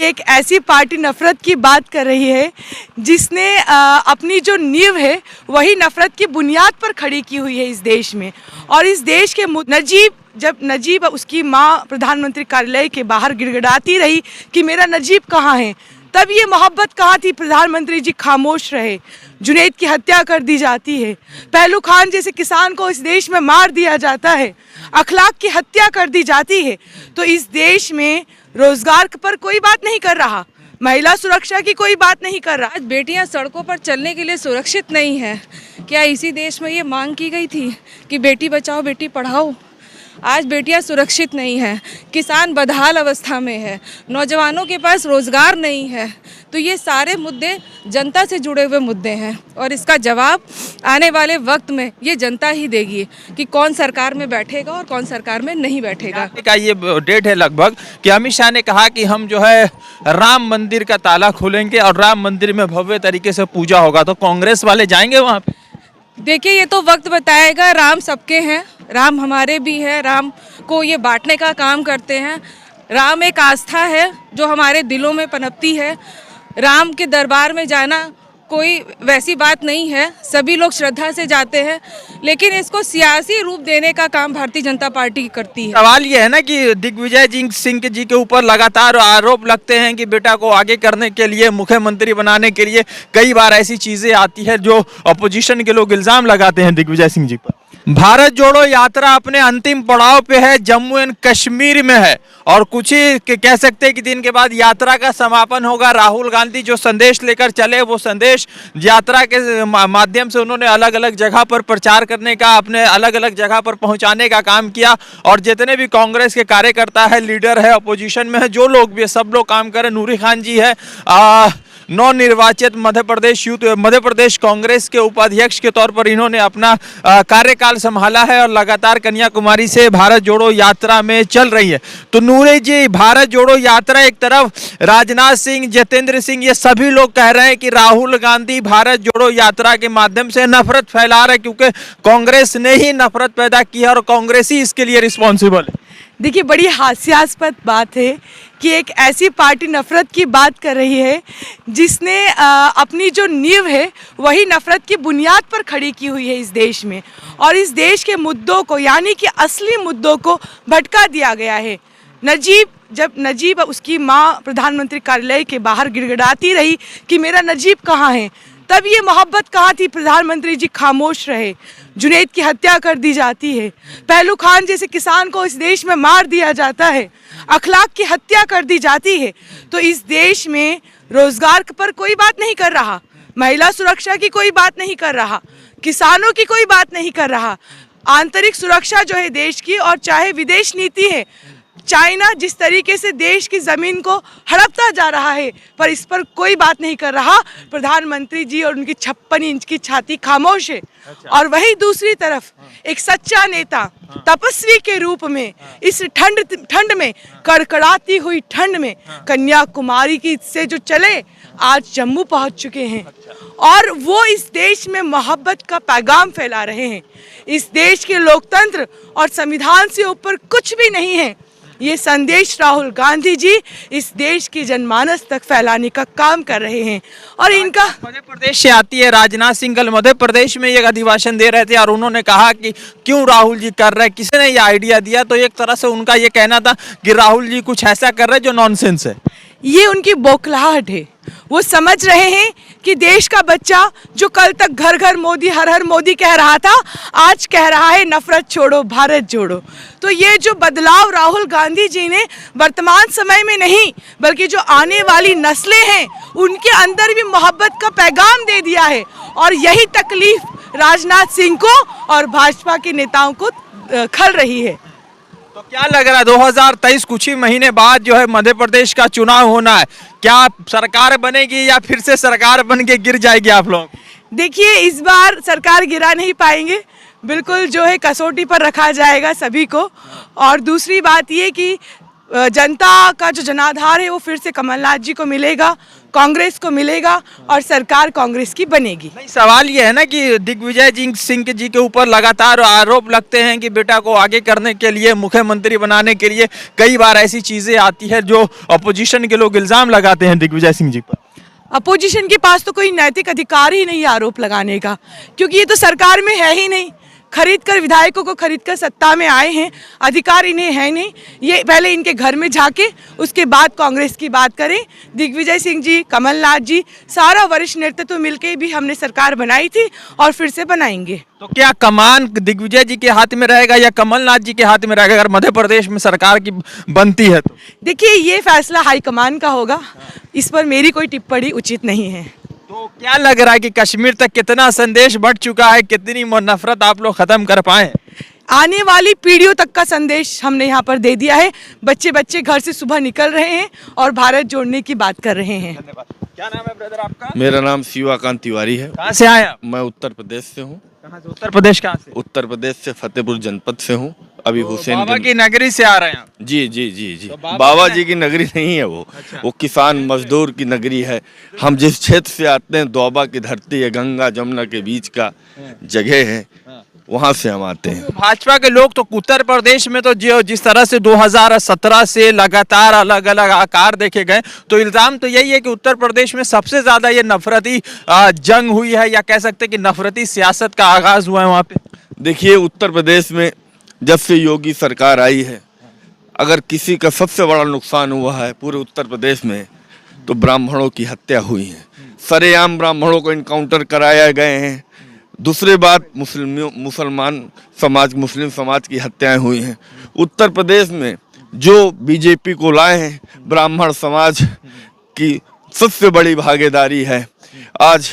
एक ऐसी पार्टी नफरत की बात कर रही है जिसने अपनी जो नींव है वही नफरत की बुनियाद पर खड़ी की हुई है इस देश में। और इस देश के नजीब उसकी माँ प्रधानमंत्री कार्यालय के बाहर गिड़गिड़ाती रही कि मेरा नजीब कहाँ है, तब ये मोहब्बत कहाँ थी? प्रधानमंत्री जी खामोश रहे। जुनैद की हत्या कर दी जाती है, पहलू खान जैसे किसान को इस देश में मार दिया जाता है, अखलाक की हत्या कर दी जाती है। तो इस देश में रोजगार पर कोई बात नहीं कर रहा, महिला सुरक्षा की कोई बात नहीं कर रहा। आज बेटियां सड़कों पर चलने के लिए सुरक्षित नहीं है। क्या इसी देश में ये मांग की गई थी कि बेटी बचाओ बेटी पढ़ाओ? आज बेटियां सुरक्षित नहीं है, किसान बदहाल अवस्था में है, नौजवानों के पास रोजगार नहीं है। तो ये सारे मुद्दे जनता से जुड़े हुए मुद्दे हैं और इसका जवाब आने वाले वक्त में ये जनता ही देगी कि कौन सरकार में बैठेगा और कौन सरकार में नहीं बैठेगा। का ये डेट है लगभग कि अमित शाह ने कहा कि हम जो है राम मंदिर का ताला खोलेंगे और राम मंदिर में भव्य तरीके से पूजा होगा। तो कांग्रेस वाले जाएंगे वहाँ पे? देखिए, ये तो वक्त बताएगा। राम सबके हैं, राम हमारे भी है, राम को ये बांटने का काम करते हैं। राम एक आस्था है जो हमारे दिलों में पनपती है। राम के दरबार में जाना कोई वैसी बात नहीं है, सभी लोग श्रद्धा से जाते हैं, लेकिन इसको सियासी रूप देने का काम भारतीय जनता पार्टी करती है। सवाल ये है ना कि दिग्विजय सिंह जी के ऊपर लगातार आरोप लगते हैं कि बेटा को आगे करने के लिए, मुख्यमंत्री बनाने के लिए कई बार ऐसी चीजें आती है जो अपोजिशन के लोग इल्जाम लगाते हैं दिग्विजय सिंह जी पर। भारत जोड़ो यात्रा अपने अंतिम पड़ाव पे है, जम्मू एंड कश्मीर में है और कुछ ही कह सकते हैं कि दिन के बाद यात्रा का समापन होगा। राहुल गांधी जो संदेश लेकर चले वो संदेश यात्रा के माध्यम से उन्होंने अलग अलग जगह पर प्रचार करने का, अपने अलग अलग जगह पर पहुंचाने का काम किया। और जितने भी कांग्रेस के कार्यकर्ता है, लीडर है, अपोजिशन में है, जो लोग भी सब लोग काम करें। नूरी खान जी है नवनिर्वाचित मध्य प्रदेश कांग्रेस के उपाध्यक्ष के तौर पर इन्होंने अपना कार्यकाल संभाला है और लगातार कन्याकुमारी से भारत जोड़ो यात्रा में चल रही है। तो नूरे जी, भारत जोड़ो यात्रा एक तरफ, राजनाथ सिंह, जितेंद्र सिंह, ये सभी लोग कह रहे हैं कि राहुल गांधी भारत जोड़ो यात्रा के माध्यम से नफरत फैला रहे, क्योंकि कांग्रेस ने ही नफरत पैदा की है और कांग्रेस ही इसके लिए रिस्पॉन्सिबल है। देखिए, बड़ी हास्यास्पद बात है कि एक ऐसी पार्टी नफरत की बात कर रही है जिसने अपनी जो नींव है वही नफरत की बुनियाद पर खड़ी की हुई है इस देश में। और इस देश के मुद्दों को, यानी कि असली मुद्दों को भटका दिया गया है। नजीब उसकी माँ प्रधानमंत्री कार्यालय के बाहर गिड़गिड़ाती रही कि मेरा नजीब कहाँ है, तब ये मोहब्बत कहाँ थी? प्रधानमंत्री जी खामोश रहे। जुनैद की हत्या कर दी जाती है, पहलू खान जैसे किसान को इस देश में मार दिया जाता है, अखलाक की हत्या कर दी जाती है। तो इस देश में रोजगार पर कोई बात नहीं कर रहा, महिला सुरक्षा की कोई बात नहीं कर रहा, किसानों की कोई बात नहीं कर रहा। आंतरिक सुरक्षा जो है देश की, और चाहे विदेश नीति है, चाइना जिस तरीके से देश की ज़मीन को हड़पता जा रहा है, पर इस पर कोई बात नहीं कर रहा। प्रधानमंत्री जी और उनकी 56 इंच की छाती खामोश है। और वही दूसरी तरफ एक सच्चा नेता तपस्वी के रूप में इस ठंड में, कड़कड़ाती हुई ठंड में, कन्याकुमारी की से जो चले आज जम्मू पहुंच चुके हैं और वो इस देश में मोहब्बत का पैगाम फैला रहे हैं। इस देश के लोकतंत्र और संविधान से ऊपर कुछ भी नहीं है। ये संदेश राहुल गांधी जी इस देश की जनमानस तक फैलाने का काम कर रहे हैं। और इनका मध्य प्रदेश से आती है, राजनाथ सिंह कल मध्य प्रदेश में एक अधिवेशन दे रहे थे और उन्होंने कहा कि क्यों राहुल जी कर रहे हैं, किसी ने ये आइडिया दिया? तो एक तरह से उनका ये कहना था कि राहुल जी कुछ ऐसा कर रहे हैं जो नॉनसेंस है। ये उनकी बौखलाहट है। वो समझ रहे हैं कि देश का बच्चा जो कल तक घर घर मोदी, हर हर मोदी कह रहा था, आज कह रहा है नफरत छोड़ो, भारत जोड़ो। तो ये जो बदलाव राहुल गांधी जी ने वर्तमान समय में नहीं बल्कि जो आने वाली नस्लें हैं उनके अंदर भी मोहब्बत का पैगाम दे दिया है। और यही तकलीफ राजनाथ सिंह को और भाजपा के नेताओं को खल रही है। तो क्या लग रहा है 2023 कुछ ही महीने बाद जो है मध्य प्रदेश का चुनाव होना है, क्या सरकार बनेगी या फिर से सरकार बन के गिर जाएगी आप लोग? देखिए, इस बार सरकार गिरा नहीं पाएंगे, बिल्कुल जो है कसौटी पर रखा जाएगा सभी को। और दूसरी बात ये कि जनता का जो जनाधार है वो फिर से कमलनाथ जी को मिलेगा, कांग्रेस को मिलेगा और सरकार कांग्रेस की बनेगी। नहीं, सवाल ये है ना कि दिग्विजय सिंह जी के ऊपर लगातार आरोप लगते हैं कि बेटा को आगे करने के लिए, मुख्यमंत्री बनाने के लिए कई बार ऐसी चीजें आती है जो अपोजिशन के लोग इल्जाम लगाते हैं दिग्विजय सिंह जी पर। अपोजिशन के पास तो कोई नैतिक अधिकार ही नहीं है आरोप लगाने का, क्योंकि ये तो सरकार में है ही नहीं। खरीद कर विधायकों को खरीद कर सत्ता में आए हैं, अधिकार इन्हें है नहीं। ये पहले इनके घर में झाके, उसके बाद कांग्रेस की बात करें। दिग्विजय सिंह जी, कमलनाथ जी, सारा वरिष्ठ नेतृत्व मिलकर भी हमने सरकार बनाई थी और फिर से बनाएंगे। तो क्या कमान दिग्विजय जी के हाथ में रहेगा या कमलनाथ जी के हाथ में रहेगा अगर मध्य प्रदेश में सरकार की बनती है तो? देखिए, ये फैसला हाईकमान का होगा, इस पर मेरी कोई टिप्पणी उचित नहीं है। तो क्या लग रहा है कि कश्मीर तक कितना संदेश बढ़ चुका है, कितनी नफरत आप लोग खत्म कर पाए? आने वाली पीढ़ियों तक का संदेश हमने यहाँ पर दे दिया है। बच्चे बच्चे घर से सुबह निकल रहे हैं और भारत जोड़ने की बात कर रहे हैं। क्या नाम है ब्रदर आपका? मेरा नाम शिवाकांत तिवारी है। कहाँ से आए आप? मैं उत्तर प्रदेश से हूँ। कहाँ से? उत्तर प्रदेश कहाँ से? उत्तर प्रदेश से फतेहपुर जनपद से हूँ। अभी हुसैन बाबा की नगरी से आ रहे हैं आप? जी जी जी जी। तो बाबा जी की नगरी नहीं है वो। अच्छा। वो किसान मजदूर की नगरी है। हम जिस क्षेत्र से आते हैं, दोबा की धरती है, गंगा जमुना के बीच का जगह है, वहाँ से हम आते हैं। भाजपा के लोग तो उत्तर प्रदेश में तो जिस तरह से 2017 से लगातार अलग अलग आकार देखे गए, तो इल्जाम तो यही है कि उत्तर प्रदेश में सबसे ज्यादा ये नफरती जंग हुई है, या कह सकते हैं कि नफरती सियासत का आगाज हुआ है वहाँ पे। देखिए, उत्तर प्रदेश में जब से योगी सरकार आई है, अगर किसी का सबसे बड़ा नुकसान हुआ है पूरे उत्तर प्रदेश में, तो ब्राह्मणों की हत्या हुई है। सरेआम ब्राह्मणों को इनकाउंटर कराया गए हैं। दूसरी बात, मुसलमान समाज, मुस्लिम समाज की हत्याएं हुई हैं। उत्तर प्रदेश में जो बीजेपी को लाए हैं, ब्राह्मण समाज की सबसे बड़ी भागीदारी है। आज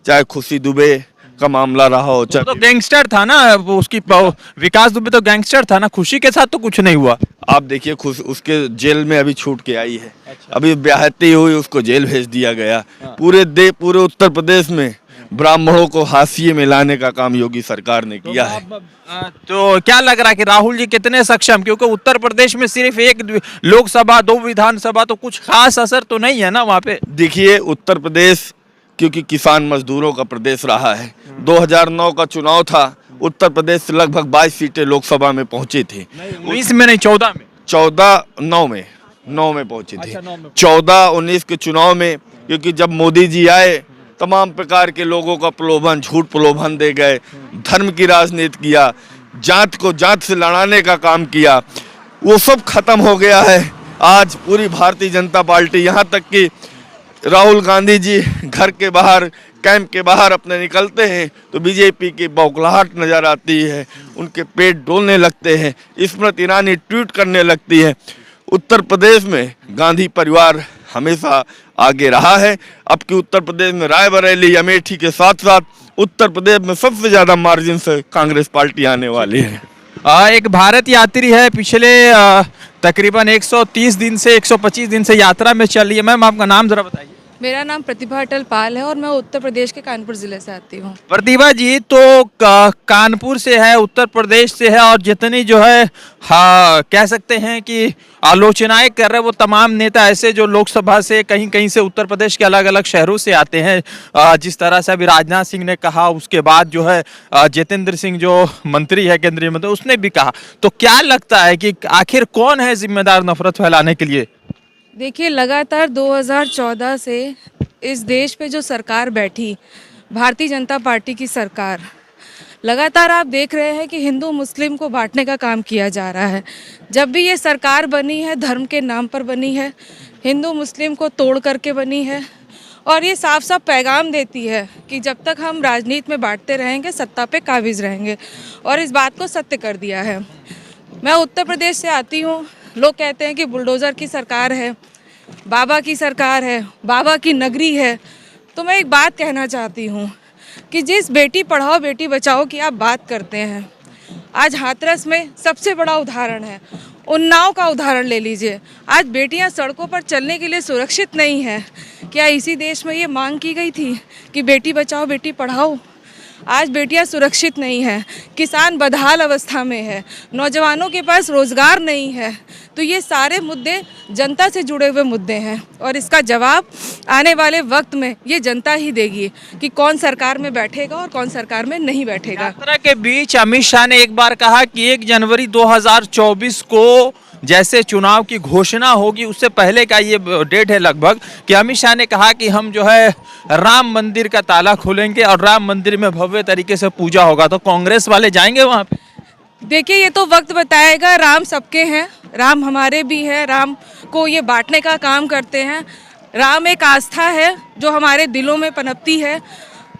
चाहे खुशी दुबे का मामला रहा हो, चाहे तो गैंगस्टर था ना वो, उसकी विकास दुबे तो गैंगस्टर था ना, खुशी के साथ तो कुछ नहीं हुआ। आप देखिए, उसके जेल में अभी छूट के आई है। अभी ब्याहती हुई उसको जेल भेज दिया गया। पूरे उत्तर प्रदेश में ब्राह्मणों को हाशिए में लाने का काम योगी सरकार ने किया है। तो क्या लग रहा है कि राहुल जी कितने सक्षम, क्योंकि उत्तर प्रदेश में सिर्फ एक लोकसभा, 2 विधानसभा, तो कुछ खास असर तो नहीं है ना वहाँ पे। देखिए, उत्तर प्रदेश क्योंकि किसान मजदूरों का प्रदेश रहा है। 2009 का चुनाव था, उत्तर प्रदेश से लगभग 22 सीटें लोकसभा में पहुंची थी। 19 में नहीं, 14 में। 9 में पहुंची थी। 14-19 के चुनाव में, क्योंकि जब मोदी जी आए, तमाम प्रकार के लोगों का प्रलोभन, झूठ प्रलोभन दे गए, धर्म की राजनीति किया, जात को जात से लड़ाने का काम किया, वो सब खत्म हो गया है। आज पूरी भारतीय जनता पार्टी, यहाँ तक कि राहुल गांधी जी घर के बाहर, कैंप के बाहर अपने निकलते हैं तो बीजेपी की बौखलाहट नजर आती है, उनके पेट डोलने लगते हैं, स्मृति ईरानी ट्वीट करने लगती है। उत्तर प्रदेश में गांधी परिवार हमेशा आगे रहा है। अब की उत्तर प्रदेश में रायबरेली, अमेठी के साथ साथ उत्तर प्रदेश में सबसे ज्यादा मार्जिन से कांग्रेस पार्टी आने वाली है। एक भारत यात्री है, पिछले तकरीबन 130 दिन से 125 दिन से यात्रा में चल रही है। मैम, आपका नाम जरा बताइए। मेरा नाम प्रतिभा अटल पाल है और मैं उत्तर प्रदेश के कानपुर ज़िले से आती हूँ। प्रतिभा जी, तो कानपुर से है, उत्तर प्रदेश से है, और जितनी जो है, हाँ, कह सकते हैं कि आलोचनाएं कर रहे हैं वो तमाम नेता ऐसे जो लोकसभा से कहीं कहीं से उत्तर प्रदेश के अलग अलग शहरों से आते हैं। जिस तरह से अभी राजनाथ सिंह ने कहा, उसके बाद जो है जितेंद्र सिंह जो मंत्री है, केंद्रीय मंत्री, उसने भी कहा। तो क्या लगता है कि आखिर कौन है जिम्मेदार नफरत फैलाने के लिए? देखिए, लगातार 2014 से इस देश पे जो सरकार बैठी, भारतीय जनता पार्टी की सरकार, लगातार आप देख रहे हैं कि हिंदू मुस्लिम को बांटने का काम किया जा रहा है। जब भी ये सरकार बनी है, धर्म के नाम पर बनी है, हिंदू मुस्लिम को तोड़ करके बनी है, और ये साफ साफ पैगाम देती है कि जब तक हम राजनीति में बांटते रहेंगे, सत्ता पे काबिज रहेंगे, और इस बात को सत्य कर दिया है। मैं उत्तर प्रदेश से आती हूँ। लोग कहते हैं कि बुलडोज़र की सरकार है, बाबा की सरकार है, बाबा की नगरी है। तो मैं एक बात कहना चाहती हूँ कि जिस बेटी पढ़ाओ बेटी बचाओ की आप बात करते हैं, आज हाथरस में सबसे बड़ा उदाहरण है। उन्नाव का उदाहरण ले लीजिए। आज बेटियां सड़कों पर चलने के लिए सुरक्षित नहीं है। क्या इसी देश में ये मांग की गई थी कि बेटी बचाओ बेटी पढ़ाओ? आज बेटियां सुरक्षित नहीं हैं, किसान बदहाल अवस्था में है, नौजवानों के पास रोज़गार नहीं है। तो ये सारे मुद्दे जनता से जुड़े हुए मुद्दे हैं और इसका जवाब आने वाले वक्त में ये जनता ही देगी कि कौन सरकार में बैठेगा और कौन सरकार में नहीं बैठेगा। यात्रा के बीच अमित शाह ने एक बार कहा कि 1 जनवरी 2024 को जैसे चुनाव की घोषणा होगी उससे पहले का ये डेट है लगभग, कि अमित शाह ने कहा कि हम जो है राम मंदिर का ताला खोलेंगे और राम मंदिर में भव्य तरीके से पूजा होगा। तो कांग्रेस वाले जाएंगे वहाँ पे? देखिए, ये तो वक्त बताएगा। राम सबके हैं, राम हमारे भी है, राम को ये बांटने का काम करते हैं। राम एक आस्था है जो हमारे दिलों में पनपती है।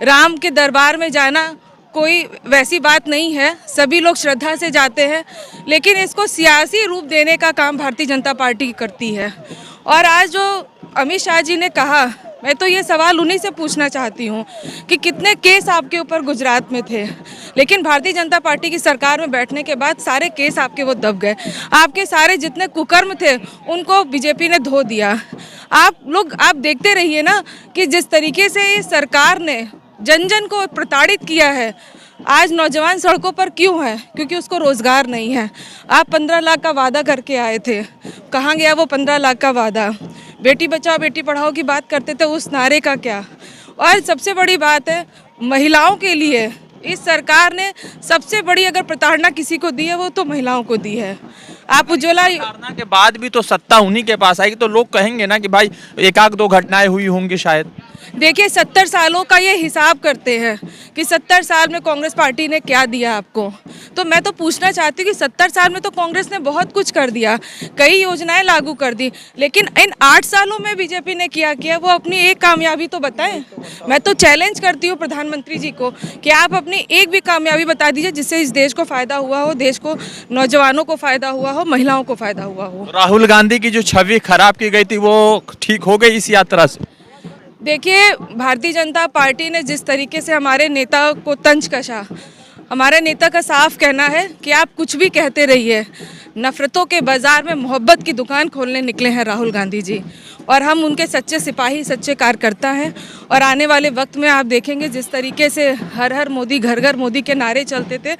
राम के दरबार में जाना कोई वैसी बात नहीं है, सभी लोग श्रद्धा से जाते हैं, लेकिन इसको सियासी रूप देने का काम भारतीय जनता पार्टी करती है। और आज जो अमित शाह जी ने कहा, मैं तो ये सवाल उन्हीं से पूछना चाहती हूँ कि कितने केस आपके ऊपर गुजरात में थे, लेकिन भारतीय जनता पार्टी की सरकार में बैठने के बाद सारे केस आपके वो दब गए। आपके सारे जितने कुकर्म थे उनको बीजेपी ने धो दिया। आप देखते रहिए ना कि जिस तरीके से इस सरकार ने जन जन को प्रताड़ित किया है। आज नौजवान सड़कों पर क्यों है? क्योंकि उसको रोज़गार नहीं है। आप 15 लाख का वादा करके आए थे, कहाँ गया वो 15 लाख का वादा? बेटी बचाओ बेटी पढ़ाओ की बात करते थे, उस नारे का क्या? और सबसे बड़ी बात है, महिलाओं के लिए इस सरकार ने सबसे बड़ी अगर प्रताड़ना किसी को दी है वो तो महिलाओं को दी है। आप उज्ज्वला प्रताड़ना के बाद भी तो सत्ता उन्हीं के पास आएगी, तो लोग कहेंगे ना कि भाई एक आध दो घटनाएं हुई होंगी शायद। देखिए, 70 सालों का ये हिसाब करते हैं कि 70 साल में कांग्रेस पार्टी ने क्या दिया आपको। तो मैं तो पूछना चाहती हूँ कि 70 साल में तो कांग्रेस ने बहुत कुछ कर दिया, कई योजनाएं लागू कर दी, लेकिन इन 8 सालों में बीजेपी ने क्या किया वो अपनी एक कामयाबी तो बताएं। मैं तो चैलेंज करती हूँ प्रधानमंत्री जी को कि आप अपनी एक भी कामयाबी बता दीजिए जिससे इस देश को फ़ायदा हुआ हो, देश को, नौजवानों को फ़ायदा हुआ हो, महिलाओं को फ़ायदा हुआ हो। राहुल गांधी की जो छवि खराब की गई थी वो ठीक हो गई इस यात्रा से? देखिए, भारतीय जनता पार्टी ने जिस तरीके से हमारे नेता को तंज कसा, हमारे नेता का साफ कहना है कि आप कुछ भी कहते रहिए, नफ़रतों के बाज़ार में मोहब्बत की दुकान खोलने निकले हैं राहुल गांधी जी। और हम उनके सच्चे सिपाही, सच्चे कार्यकर्ता हैं। और आने वाले वक्त में आप देखेंगे जिस तरीके से हर हर मोदी, घर घर मोदी के नारे चलते थे,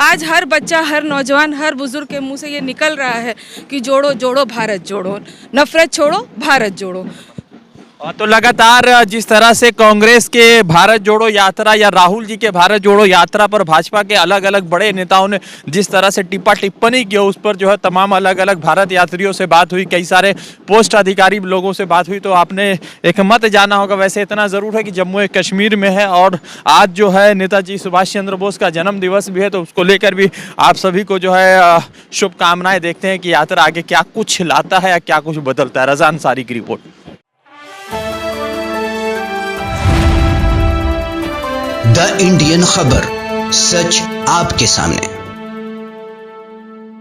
आज हर बच्चा, हर नौजवान, हर बुजुर्ग के मुंह से ये निकल रहा है कि जोड़ो जोड़ो भारत जोड़ो, नफ़रत छोड़ो भारत जोड़ो। तो लगातार जिस तरह से कांग्रेस के भारत जोड़ो यात्रा या राहुल जी के भारत जोड़ो यात्रा पर भाजपा के अलग अलग बड़े नेताओं ने जिस तरह से टिप्पणी की, उस पर जो है तमाम अलग अलग भारत यात्रियों से बात हुई, कई सारे पोस्ट अधिकारी लोगों से बात हुई, तो आपने एक मत जाना होगा। वैसे इतना ज़रूर है कि जम्मू कश्मीर में है और आज जो है नेताजी सुभाष चंद्र बोस का जन्म दिवस भी है, तो उसको लेकर भी आप सभी को जो है शुभकामनाएं। देखते हैं कि यात्रा आगे क्या कुछ लाता है या क्या कुछ बदलता है। रज़ा अंसारी की रिपोर्ट। द इंडियन खबर, सच आपके सामने।